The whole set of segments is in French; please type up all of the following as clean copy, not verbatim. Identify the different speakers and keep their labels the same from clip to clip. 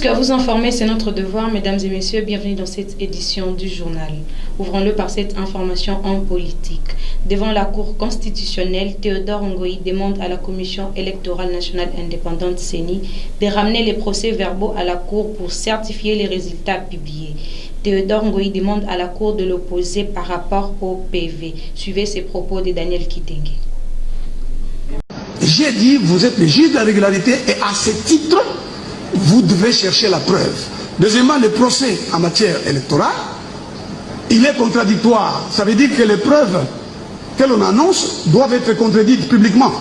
Speaker 1: Puisque vous informer, c'est notre devoir, mesdames et messieurs, bienvenue dans cette édition du journal. Ouvrons-le par cette information en politique. Devant la Cour constitutionnelle, Théodore Ngoï demande à la Commission électorale nationale indépendante CENI de ramener les procès-verbaux à la Cour pour certifier les résultats publiés. Théodore Ngoï demande à la Cour de l'opposer par rapport au PV. Suivez ces propos de Daniel Kitenge.
Speaker 2: J'ai dit, vous êtes le juge de la régularité et à ce titre, vous devez chercher la preuve. Deuxièmement, le procès en matière électorale, il est contradictoire. Ça veut dire que les preuves que l'on annonce doivent être contredites publiquement.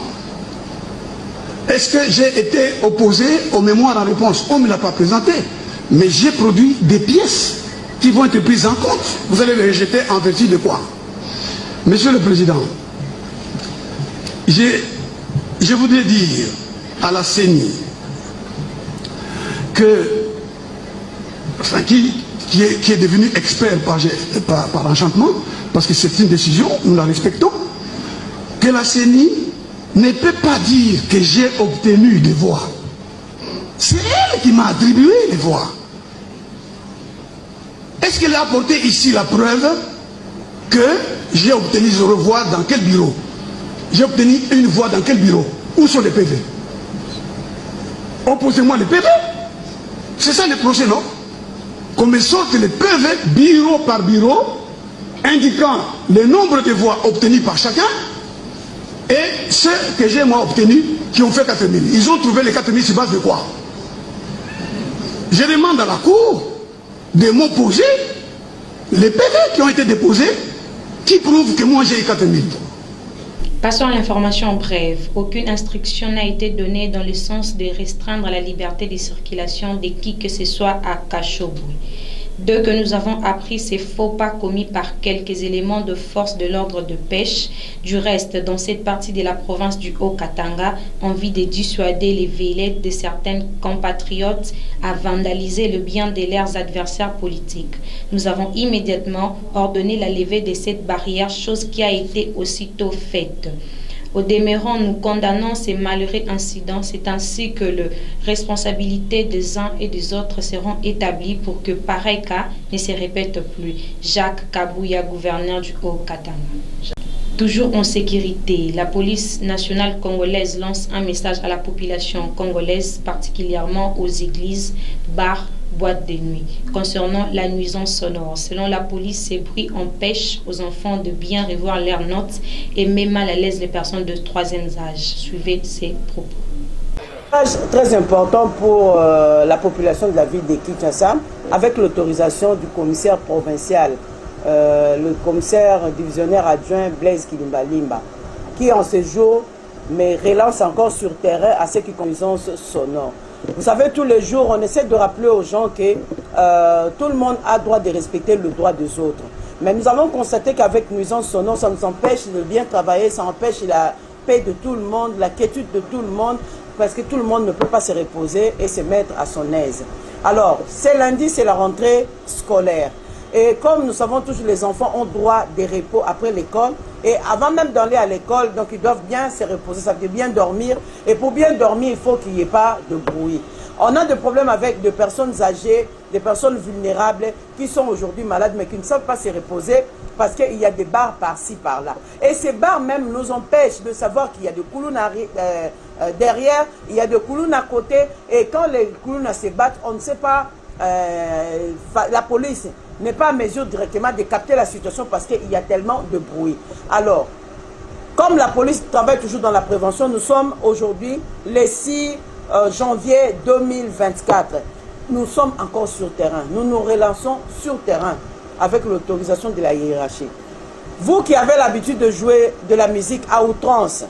Speaker 2: Est-ce que j'ai été opposé aux mémoires en réponse? On ne me l'a pas présenté. Mais j'ai produit des pièces qui vont être prises en compte. Vous allez les rejeter en vertu de quoi? Monsieur le Président, je voudrais dire à la CENI qui est devenu expert par enchantement, parce que c'est une décision, nous la respectons, que la CENI ne peut pas dire que j'ai obtenu des voix. C'est elle qui m'a attribué les voix. Est-ce qu'elle a apporté ici la preuve que j'ai obtenu 0 voix dans quel bureau? J'ai obtenu 1 voix dans quel bureau? Où sont les PV? Opposez-moi les PV. C'est ça le procès, non? Qu'on me sorte les PV bureau par bureau, indiquant le nombre de voix obtenues par chacun et ceux que j'ai moi obtenus qui ont fait 4000. Ils ont trouvé les 4000 sur base de quoi? Je demande à la Cour de m'opposer les PV qui ont été déposés qui prouvent que moi j'ai eu 4000.
Speaker 1: Passons à l'information brève. Aucune instruction n'a été donnée dans le sens de restreindre la liberté de circulation de qui que ce soit à Kachoboué. De que nous avons appris ces faux pas commis par quelques éléments de force de l'ordre de pêche. Du reste, dans cette partie de la province du Haut-Katanga, en vue de dissuader les vélettes de certains compatriotes à vandaliser le bien de leurs adversaires politiques. Nous avons immédiatement ordonné la levée de cette barrière, chose qui a été aussitôt faite. Au demeurant, nous condamnons ces malheureux incidents. C'est ainsi que les responsabilités des uns et des autres seront établies pour que pareil cas ne se répète plus. Jacques Kabouya, gouverneur du Haut-Katanga. Toujours en sécurité, la police nationale congolaise lance un message à la population congolaise, particulièrement aux églises, bars, boîtes de nuit, concernant la nuisance sonore. Selon la police, ces bruits empêchent aux enfants de bien revoir leurs notes et met mal à l'aise les personnes de 3e âge. Suivez ces propos.
Speaker 3: Très important pour la population de la ville de Kinshasa, avec l'autorisation du commissaire provincial, le commissaire divisionnaire adjoint Blaise Kilimbalimba, qui en ce jour me relance encore sur terrain à ce qui est nuisance sonore. Vous savez, tous les jours, on essaie de rappeler aux gens que tout le monde a droit de respecter le droit des autres. Mais nous avons constaté qu'avec nuisance sonore, ça nous empêche de bien travailler, ça empêche la paix de tout le monde, la quiétude de tout le monde, parce que tout le monde ne peut pas se reposer et se mettre à son aise. Alors, ce lundi, c'est la rentrée scolaire. Et comme nous savons tous, les enfants ont droit de repos après l'école. Et avant même d'aller à l'école, donc ils doivent bien se reposer, ça veut dire bien dormir. Et pour bien dormir, il faut qu'il n'y ait pas de bruit. On a des problèmes avec des personnes âgées, des personnes vulnérables qui sont aujourd'hui malades mais qui ne savent pas se reposer parce qu'il y a des bars par-ci, par-là. Et ces bars même nous empêchent de savoir qu'il y a des koulounes derrière, il y a des koulounes à côté. Et quand les koulounes se battent, on ne sait pas, la police n'est pas en mesure directement de capter la situation parce qu'il y a tellement de bruit. Alors, comme la police travaille toujours dans la prévention, nous sommes aujourd'hui le 6 janvier 2024. Nous sommes encore sur terrain. Nous nous relançons sur terrain avec l'autorisation de la hiérarchie. Vous qui avez l'habitude de jouer de la musique à outrance,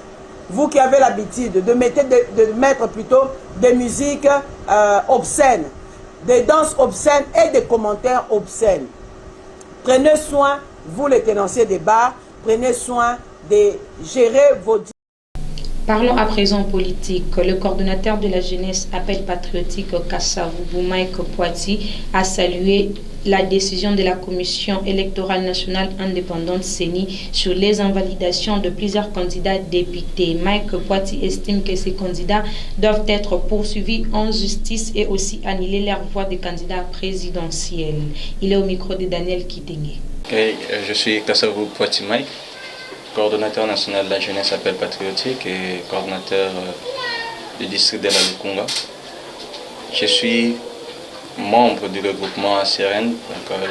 Speaker 3: vous qui avez l'habitude de mettre plutôt des musiques obscènes, des danses obscènes et des commentaires obscènes. Prenez soin, vous les tenanciers des bars, prenez soin de gérer vos...
Speaker 1: Parlons à présent politique. Le coordonnateur de la jeunesse Appel patriotique Kasavubu, Mike Poiti, a salué la décision de la Commission électorale nationale indépendante CENI sur les invalidations de plusieurs candidats députés. Mike Poiti estime que ces candidats doivent être poursuivis en justice et aussi annuler leur voix de candidat présidentiel. Il est au micro de Daniel Kitenge.
Speaker 4: Je suis Kasavubu Poiti Mike, coordonnateur national de la jeunesse Appel patriotique et coordonnateur du district de la Lukunga. Je suis membre du regroupement ACRN,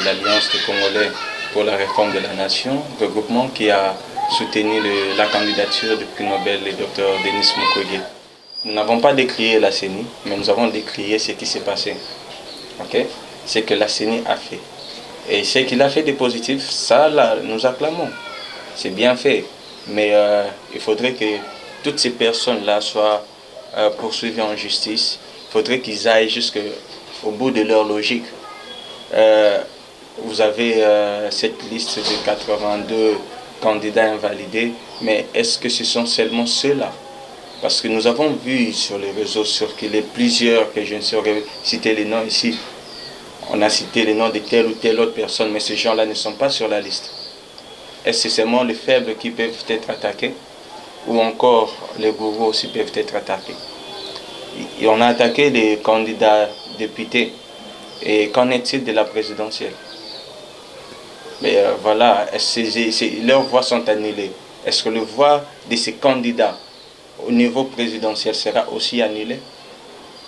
Speaker 4: l'Alliance des Congolais pour la réforme de la nation, regroupement qui a soutenu la candidature du prix Nobel, le Dr Denis Mukwege. Nous n'avons pas décrié la CENI, mais nous avons décrié ce qui s'est passé. Ce que la CENI a fait. Et ce qu'il a fait de positif, ça là, nous acclamons. C'est bien fait, mais il faudrait que toutes ces personnes-là soient poursuivies en justice. Il faudrait qu'ils aillent jusqu'au bout de leur logique. Vous avez cette liste de 82 candidats invalidés, mais est-ce que ce sont seulement ceux-là? Parce que nous avons vu sur les réseaux circuler plusieurs, que je ne saurais citer les noms ici. On a cité les noms de telle ou telle autre personne, mais ces gens-là ne sont pas sur la liste. Est-ce que c'est seulement les faibles qui peuvent être attaqués ou encore les gourous aussi peuvent être attaqués? Et on a attaqué les candidats députés. Et qu'en est-il de la présidentielle? Mais voilà, leurs voix sont annulées. Est-ce que les voix de ces candidats au niveau présidentiel sera aussi annulée?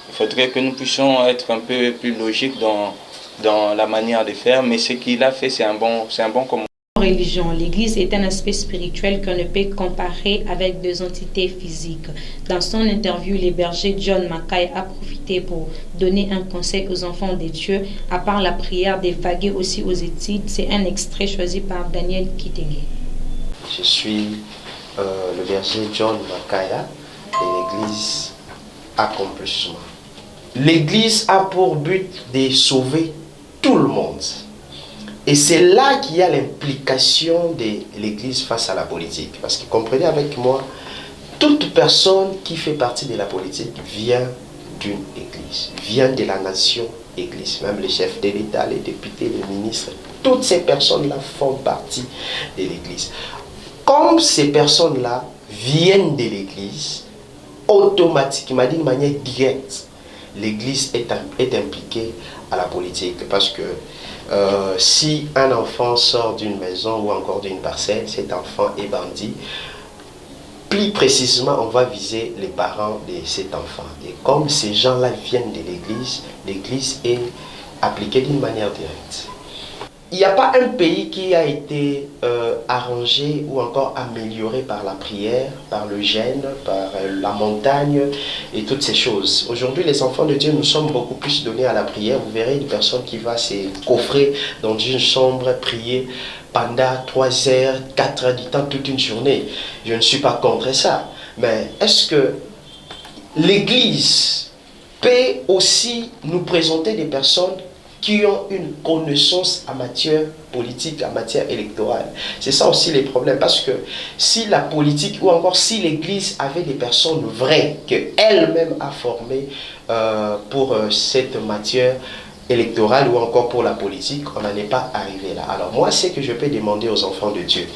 Speaker 4: Il faudrait que nous puissions être un peu plus logiques dans la manière de faire, mais ce qu'il a fait, c'est un bon commentaire.
Speaker 1: Religion. L'Église est un aspect spirituel qu'on ne peut comparer avec deux entités physiques. Dans son interview, le berger John Mackay a profité pour donner un conseil aux enfants de Dieu, à part la prière, d'évaguer aussi aux études. C'est un extrait choisi par Daniel Kitenge.
Speaker 5: Je suis le berger John Mackay de l'Église Accomplissement. L'Église a pour but de sauver tout le monde. Et c'est là qu'il y a l'implication de l'Église face à la politique. Parce que comprenez avec moi, toute personne qui fait partie de la politique vient d'une Église, vient de la nation Église. Même les chefs de l'État, les députés, les ministres, toutes ces personnes-là font partie de l'Église. Comme ces personnes-là viennent de l'Église, automatiquement, d'une manière directe, l'Église est impliquée à la politique. Parce que si un enfant sort d'une maison ou encore d'une parcelle, cet enfant est bandit. Plus précisément, on va viser les parents de cet enfant. Et comme ces gens-là viennent de l'Église, l'Église est appliquée d'une manière directe. Il n'y a pas un pays qui a été arrangé ou encore amélioré par la prière, par le jeûne, par la montagne et toutes ces choses. Aujourd'hui, les enfants de Dieu, nous sommes beaucoup plus donnés à la prière. Vous verrez une personne qui va se coffrer dans une chambre, prier pendant 3 heures, 4 heures du temps, toute une journée. Je ne suis pas contre ça. Mais est-ce que l'Église peut aussi nous présenter des personnes qui ont une connaissance en matière politique, en matière électorale? C'est ça aussi les problèmes, parce que si la politique ou encore si l'Église avait des personnes vraies qu'elle-même a formées pour cette matière électorale ou encore pour la politique, on n'en est pas arrivé là. Alors moi, ce que je peux demander aux enfants de Dieu,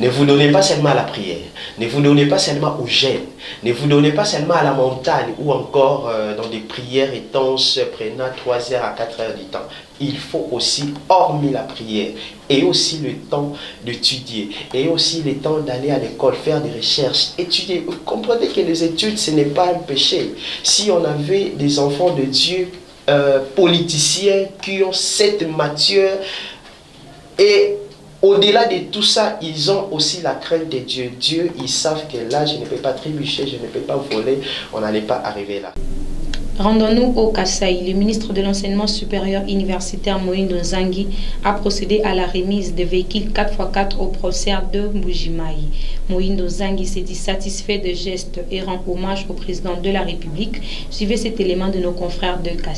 Speaker 5: ne vous donnez pas seulement à la prière, ne vous donnez pas seulement au jeûne, ne vous donnez pas seulement à la montagne ou encore dans des prières intenses prenant 3 heures à 4 heures du temps. Il faut aussi, hormis la prière, et aussi le temps d'étudier, et aussi le temps d'aller à l'école, faire des recherches, étudier. Vous comprenez que les études, ce n'est pas un péché. Si on avait des enfants de Dieu, politiciens qui ont cette matière, et au-delà de tout ça, ils ont aussi la crainte de Dieu. Dieu, ils savent que là, je ne peux pas trébucher, je ne peux pas voler, on n'allait pas arriver là.
Speaker 1: Rendons-nous au Kasaï. Le ministre de l'Enseignement supérieur universitaire Moïndo Nzangi a procédé à la remise de véhicules 4x4 au procès de Mbujimayi. Moïndo Nzangi s'est dit satisfait de gestes et rend hommage au président de la République. Suivez cet élément de nos confrères de Kasaï.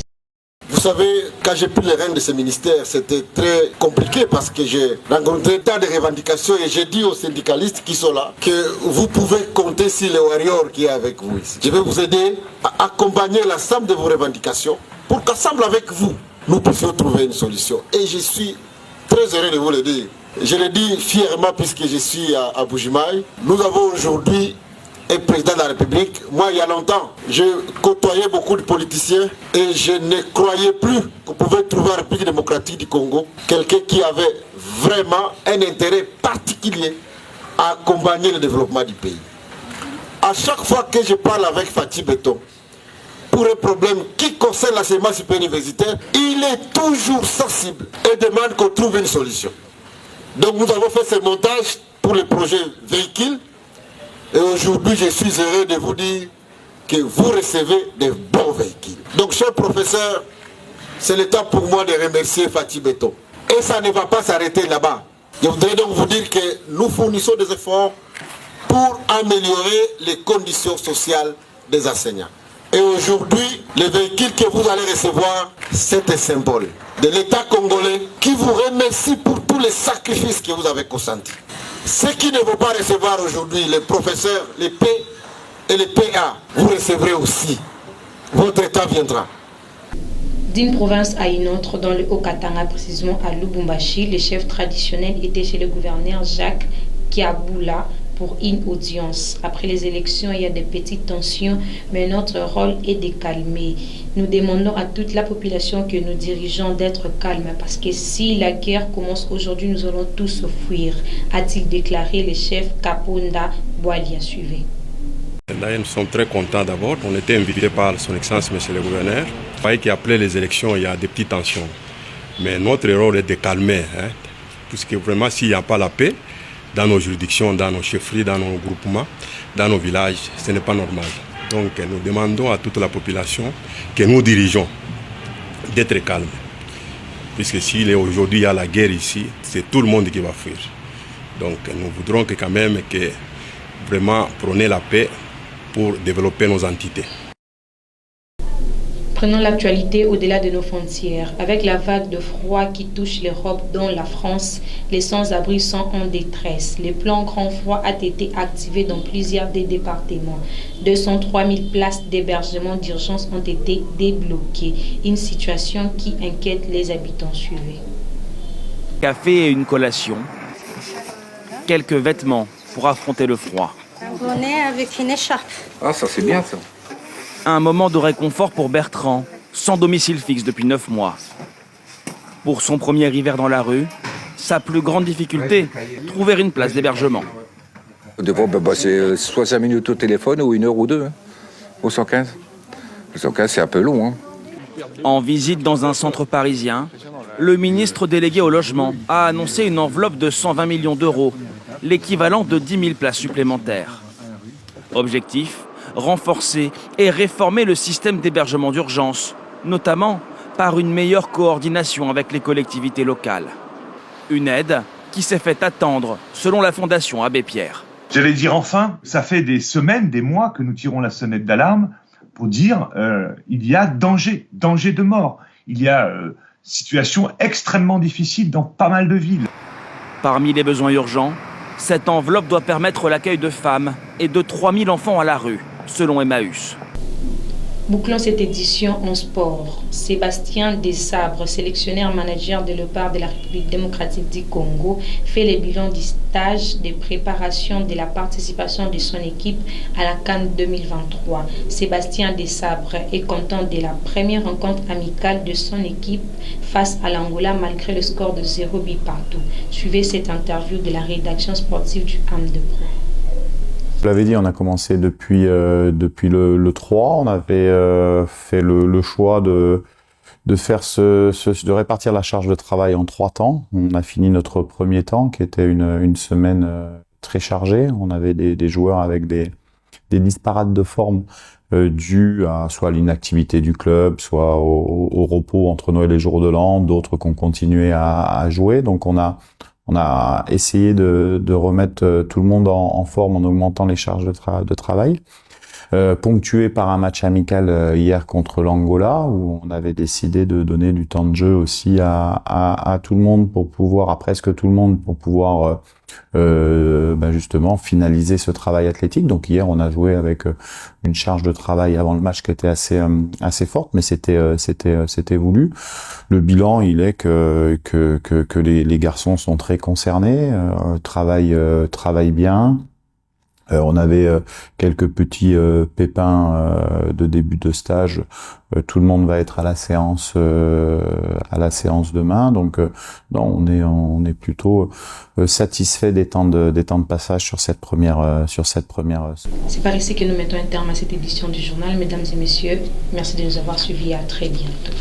Speaker 6: Vous savez, quand j'ai pris les rênes de ce ministère, c'était très compliqué parce que j'ai rencontré tant de revendications et j'ai dit aux syndicalistes qui sont là que vous pouvez compter sur les warriors qui est avec vous ici. Je vais vous aider à accompagner l'ensemble de vos revendications pour qu'ensemble avec vous, nous puissions trouver une solution. Et je suis très heureux de vous le dire. Je le dis fièrement puisque je suis à Bujimaï. Nous avons aujourd'hui un président de la République. Moi, il y a longtemps, je côtoyais beaucoup de politiciens et je ne croyais plus qu'on pouvait trouver en République démocratique du Congo quelqu'un qui avait vraiment un intérêt particulier à accompagner le développement du pays. À chaque fois que je parle avec Fatih Beton, pour un problème qui concerne l'enseignement supérieur universitaire, il est toujours sensible et demande qu'on trouve une solution. Donc nous avons fait ce montage pour le projet véhicule. Et aujourd'hui, je suis heureux de vous dire que vous recevez des bons véhicules. Donc, chers professeurs, c'est le temps pour moi de remercier Fatih Beton. Et ça ne va pas s'arrêter là-bas. Je voudrais donc vous dire que nous fournissons des efforts pour améliorer les conditions sociales des enseignants. Et aujourd'hui, le véhicule que vous allez recevoir, c'est un symbole de l'État congolais qui vous remercie pour tous les sacrifices que vous avez consentis. Ceux qui ne vont pas recevoir aujourd'hui, les professeurs, les P et les PA, vous recevrez aussi. Votre état viendra.
Speaker 1: D'une province à une autre, dans le Haut-Katanga, précisément à Lubumbashi, le chef traditionnel était chez le gouverneur Jacques Kiaboula pour une audience. Après les élections, il y a des petites tensions, mais notre rôle est de calmer. Nous demandons à toute la population que nous dirigeons d'être calmes, parce que si la guerre commence aujourd'hui, nous allons tous fuir, a-t-il déclaré le chef Kaponda Boalia. Suivez.
Speaker 7: Là, nous sommes très contents d'abord. On était invités par son Excellence, Monsieur le Gouverneur. Il fallait qu'après les élections, il y a des petites tensions. Mais notre rôle est de calmer, puisque vraiment, s'il n'y a pas la paix, dans nos juridictions, dans nos chefferies, dans nos groupements, dans nos villages, ce n'est pas normal. Donc nous demandons à toute la population que nous dirigeons d'être calmes. Puisque si aujourd'hui il y a la guerre ici, c'est tout le monde qui va fuir. Donc nous voudrons que quand même que vraiment prôner la paix pour développer nos entités.
Speaker 1: Prenons l'actualité au-delà de nos frontières. Avec la vague de froid qui touche l'Europe, dont la France, les sans-abri sont en détresse. Le plan Grand Froid a été activé dans plusieurs des départements. 203 000 places d'hébergement d'urgence ont été débloquées. Une situation qui inquiète les habitants. Suivez.
Speaker 8: Café et une collation. Quelques vêtements pour affronter le froid.
Speaker 9: Un bonnet avec une écharpe.
Speaker 10: Ah, ça c'est bien ça.
Speaker 8: Un moment de réconfort pour Bertrand, sans domicile fixe depuis 9 mois. Pour son premier hiver dans la rue, sa plus grande difficulté, trouver une place d'hébergement.
Speaker 10: Des fois, c'est soit 5 minutes au téléphone ou 1 heure ou 2, au 115. Le 115, c'est un peu long.
Speaker 8: En visite dans un centre parisien, le ministre délégué au logement a annoncé une enveloppe de 120 millions d'euros, l'équivalent de 10 000 places supplémentaires. Objectif : renforcer et réformer le système d'hébergement d'urgence, notamment par une meilleure coordination avec les collectivités locales. Une aide qui s'est fait attendre, selon la Fondation Abbé Pierre.
Speaker 11: J'allais dire enfin, ça fait des semaines, des mois que nous tirons la sonnette d'alarme pour dire il y a danger de mort. Il y a situation extrêmement difficile dans pas mal de villes.
Speaker 8: Parmi les besoins urgents, cette enveloppe doit permettre l'accueil de femmes et de 3000 enfants à la rue, selon Emmaüs.
Speaker 1: Bouclons cette édition en sport. Sébastien Desabre, sélectionneur manager de Léopard de la République démocratique du Congo, fait le bilan du stage de préparation de la participation de son équipe à la CAN 2023. Sébastien Desabre est content de la première rencontre amicale de son équipe face à l'Angola malgré le score de 0 but partout. Suivez cette interview de la rédaction sportive du AM de Pro.
Speaker 12: Je l'avais dit, on a commencé depuis le 3. On avait fait le choix de répartir la charge de travail en 3 temps. On a fini notre premier temps, qui était une semaine très chargée. On avait des joueurs avec des disparates de forme dues à soit l'inactivité du club, soit au repos entre Noël et jour de l'an, d'autres qui ont continué à jouer. Donc on a essayé de remettre tout le monde en forme en augmentant les charges de travail. ponctué par un match amical hier contre l'Angola, où on avait décidé de donner du temps de jeu aussi à tout le monde pour pouvoir, à presque tout le monde, pour pouvoir justement finaliser ce travail athlétique. Donc hier on a joué avec une charge de travail avant le match qui était assez forte, mais c'était voulu. Le bilan il est que les garçons sont très concernés, travaillent bien. On avait quelques petits pépins de début de stage. Tout le monde va être à la séance demain. Donc non, on est plutôt satisfait des temps de passage sur cette première.
Speaker 1: C'est par ici que nous mettons un terme à cette édition du journal. Mesdames et messieurs, merci de nous avoir suivis. À très bientôt.